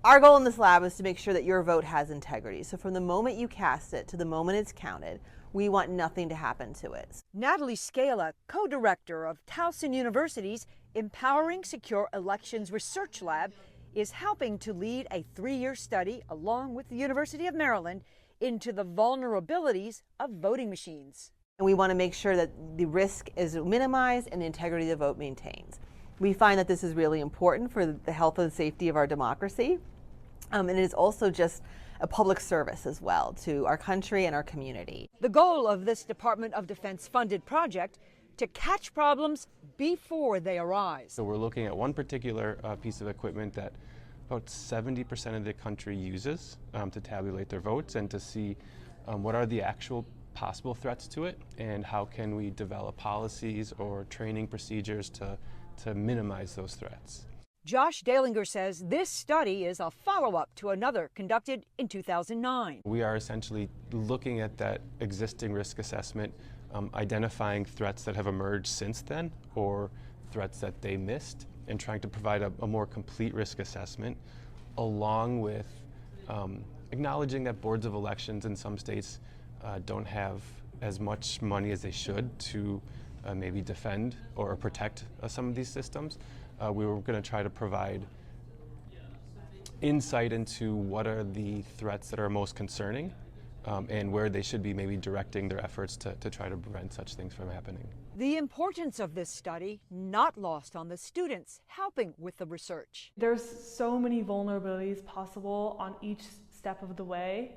Our goal in this lab is to make sure that your vote has integrity. So from the moment you cast it to the moment it's counted, we want nothing to happen to it. Natalie Scala, co-director of Towson University's Empowering Secure Elections Research Lab, is helping to lead a 3-year study along with the University of Maryland into the vulnerabilities of voting machines. And we want to make sure that the risk is minimized and the integrity of the vote maintains. We find that this is really important for the health and safety of our democracy. And it is also just a public service as well to our country and our community. The goal of this Department of Defense funded project to catch problems before they arise. So we're looking at one particular piece of equipment that about 70% of the country uses to tabulate their votes and to see what are the actual possible threats to it and how can we develop policies or training procedures to minimize those threats. Josh Dalinger says this study is a follow-up to another conducted in 2009. We are essentially looking at that existing risk assessment, identifying threats that have emerged since then or threats that they missed, and trying to provide a more complete risk assessment, along with acknowledging that boards of elections in some states don't have as much money as they should to maybe defend or protect some of these systems. We were going to try to provide insight into what are the threats that are most concerning and where they should be maybe directing their efforts to try to prevent such things from happening. The importance of this study not lost on the students helping with the research. There's so many vulnerabilities possible on each step of the way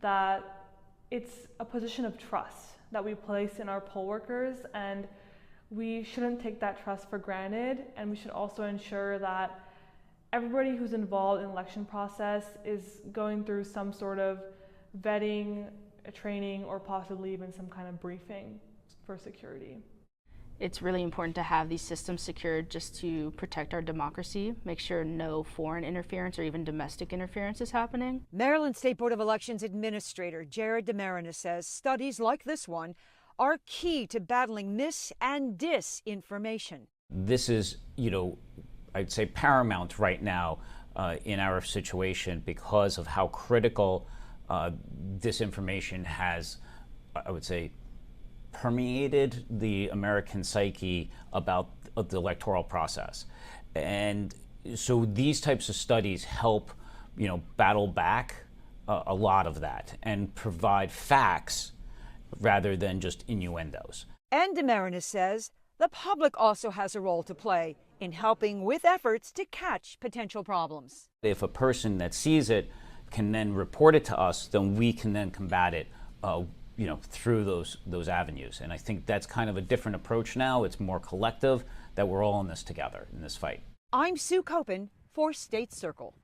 that it's a position of trust that we place in our poll workers, and we shouldn't take that trust for granted, and we should also ensure that everybody who's involved in the election process is going through some sort of vetting, a training, or possibly even some kind of briefing for security. It's really important to have these systems secured just to protect our democracy, make sure no foreign interference or even domestic interference is happening. Maryland State Board of Elections Administrator Jared DeMarina says studies like this one are key to battling mis- and disinformation. This is, I'd say paramount right now in our situation because of how critical disinformation has, I would say, permeated the American psyche about the electoral process. And so these types of studies help, battle back a lot of that and provide facts rather than just innuendos. And DeMarina says the public also has a role to play in helping with efforts to catch potential problems. If a person that sees it can then report it to us, then we can then combat it through those avenues. And I think that's kind of a different approach now. It's more collective, that we're all in this together, in this fight. I'm Sue Copen for State Circle.